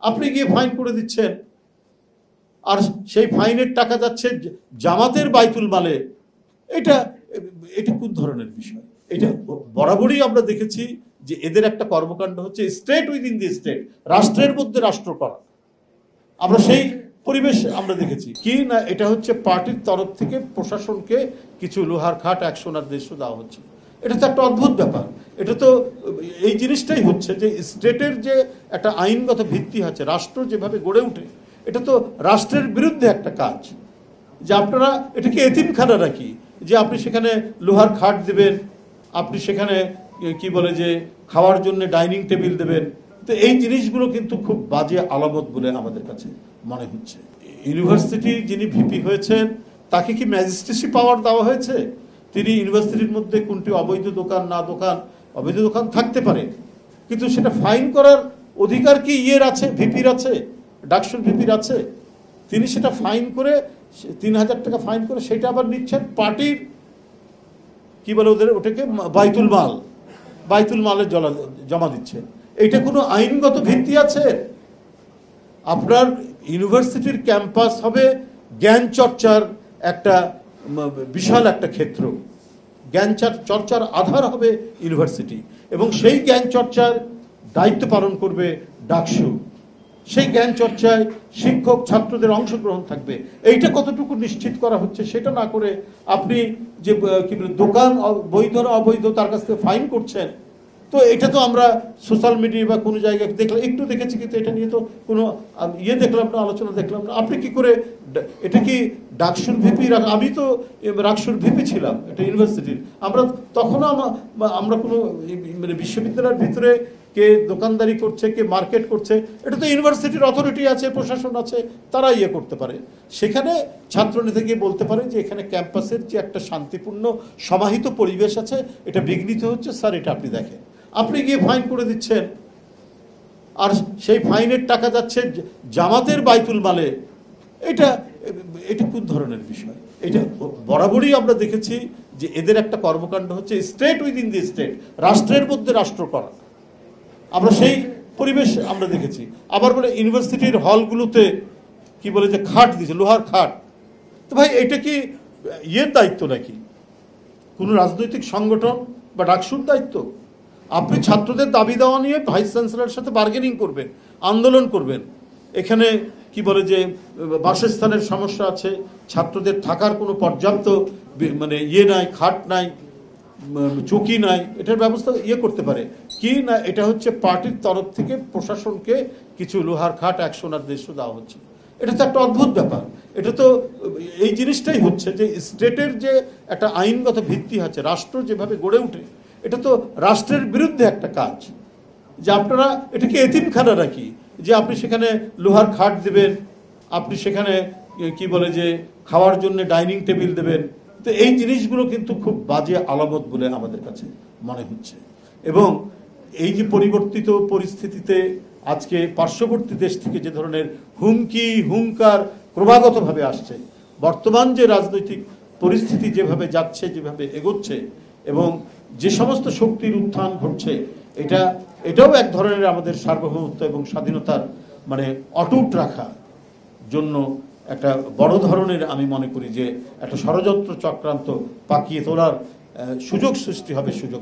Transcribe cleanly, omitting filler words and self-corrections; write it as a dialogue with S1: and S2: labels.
S1: আপনি গিয়ে ফাইন করে দিচ্ছেন, আর সেই ফাইনের টাকা যাচ্ছে জামাতের বাইতুল মালে। এটা এটা কোন ধরনের বিষয়? এটা বরাবরই আমরা দেখেছি যে এদের একটা কর্মকাণ্ড হচ্ছে স্টেট উইদিন দি স্টেট, রাষ্ট্রের মধ্যে রাষ্ট্র করা। আমরা সেই পরিবেশ আমরা দেখেছি কি না, এটা হচ্ছে পার্টির তরফ থেকে প্রশাসনকে কিছু লোহার খাট এক সোনার দেশও দেওয়া হচ্ছে। এটা তো একটা অদ্ভুত ব্যাপার। এটা তো এই জিনিসটাই হচ্ছে যে স্টেটের যে একটা আইনগত ভিত্তি আছে, রাষ্ট্র যেভাবে গড়ে ওঠে, এটা তো রাষ্ট্রের বিরুদ্ধে একটা কাজ। যে আপনারা এটাকে এতিমখানা রাখি, যে আপনি সেখানে লোহার খাট দেবেন, আপনি সেখানে কি বলে যে খাওয়ার জন্য ডাইনিং টেবিল দেবেন। তো এই জিনিসগুলো কিন্তু খুব বাজে আলামত বলে আমাদের কাছে মনে হচ্ছে। ইউনিভার্সিটি যিনি ভিপি হয়েছেন তাকে কি ম্যাজিস্ট্রেসি পাওয়ার দেওয়া হয়েছে? তিনি ইউনিভার্সিটির মধ্যে কোনটি অবৈধ দোকান না দোকান, অবৈধ দোকান থাকতে পারে, কিন্তু সেটা ফাইন করার অধিকার কি ইয়ের আছে, ভিপির আছে, ডাকসুর ভিপির আছে? তিনি সেটা ফাইন করে ৩,০০০ টাকা ফাইন করে সেটা আবার নিচ্ছেন পার্টির কি বলে ওদের ওটাকে বাইতুল মালে জমা দিচ্ছে। এটা কোনো আইনগত ভিত্তি আছে? আপনার ইউনিভার্সিটির ক্যাম্পাস হবে জ্ঞান চর্চার একটা বিশাল একটা ক্ষেত্র। জ্ঞান চর্চার আধার হবে ইউনিভার্সিটি, এবং সেই জ্ঞান চর্চার দায়িত্ব পালন করবে ডাকসু। সেই জ্ঞান চর্চায় শিক্ষক ছাত্রদের অংশগ্রহণ থাকবে। এইটা কতটুকু নিশ্চিত করা হচ্ছে সেটা না করে আপনি যে কি বলে দোকান বৈধ না অবৈধ তার কাছ থেকে ফাইন করছেন। তো এটা তো আমরা সোশ্যাল মিডিয়া বা কোনো জায়গায় দেখলাম, একটু দেখেছি, কিন্তু এটা নিয়ে তো কোনো দেখলাম না, আলোচনা দেখলাম না। আপনি কি করে এটা কি ডাকসুর ভিপি? আমি তো রাকসুর ভিপি ছিলাম এটা ইউনিভার্সিটির। আমরা তখনও আমরা কোনো মানে বিশ্ববিদ্যালয়ের ভিতরে কে দোকানদারি করছে, কে মার্কেট করছে, এটা তো ইউনিভার্সিটির অথরিটি আছে, প্রশাসন আছে, তারা করতে পারে। সেখানে ছাত্রনেতা গিয়ে বলতে পারে যে এখানে ক্যাম্পাসের যে একটা শান্তিপূর্ণ সমাহিত পরিবেশ আছে এটা বিঘ্নিত হচ্ছে, স্যার এটা আপনি দেখেন। আপনি গিয়ে ফাইন করে দিচ্ছেন, আর সেই ফাইনের টাকা যাচ্ছে জামাতের বাইতুল মালে। এটা এটা কোন ধরনের বিষয়? এটা বরাবরই আমরা দেখেছি যে এদের একটা কর্মকাণ্ড হচ্ছে স্টেট উইদিন দি স্টেট, রাষ্ট্রের মধ্যে রাষ্ট্র করা। আমরা সেই পরিবেশ আমরা দেখেছি। আবার বলে ইউনিভার্সিটির হলগুলোতে কি বলে যে খাট দিয়েছে, লোহার খাট। তো ভাই এটা কি দায়িত্ব নাকি কোনো রাজনৈতিক সংগঠন বা ডাকসুর দায়িত্ব? আপনি ছাত্রদের দাবি দেওয়া নিয়ে ভাইস চ্যান্সেলরের সাথে বার্গেনিং করবেন, আন্দোলন করবেন। এখানে কি বলে যে বাসস্থানের সমস্যা আছে, ছাত্রদের থাকার কোনো পর্যাপ্ত মানে নাই, খাট নাই, চৌকি নাই, এটার ব্যবস্থা করতে পারে কি না। এটা হচ্ছে পার্টির তরফ থেকে প্রশাসনকে কিছু লোহার খাট এক সোনার দেশও দেওয়া হচ্ছে। এটা তো একটা অদ্ভুত ব্যাপার। এটা তো এই জিনিসটাই হচ্ছে যে স্টেটের যে একটা আইনগত ভিত্তি আছে, রাষ্ট্র যেভাবে গড়ে ওঠে, এটা তো রাষ্ট্রের বিরুদ্ধে একটা কাজ। যে আপনারা এটাকে এতিমখানা রাখি, যে আপনি সেখানে লোহার খাট দেবেন, আপনি সেখানে কি বলে যে খাওয়ার জন্য ডাইনিং টেবিল দেবেন। তো এই জিনিসগুলো কিন্তু খুব বাজে আলামত বলে আমাদের কাছে মনে হচ্ছে। এবং এই যে পরিবর্তিত পরিস্থিতিতে আজকে পার্শ্ববর্তী দেশ থেকে যে ধরনের হুঙ্কার ক্রমাগতভাবে আসছে, বর্তমান যে রাজনৈতিক পরিস্থিতি যেভাবে যাচ্ছে, যেভাবে এগোচ্ছে, এবং যে সমস্ত শক্তির উত্থান ঘটছে, এটাও এক ধরনের আমাদের সার্বভৌমত্ব এবং স্বাধীনতার মানে অটুট রাখার জন্য একটা বড় ধরনের আমি মনে করি যে একটা ষড়যন্ত্র চক্রান্ত পাকিয়ে তোলার সুযোগ সৃষ্টি হবে, সুযোগ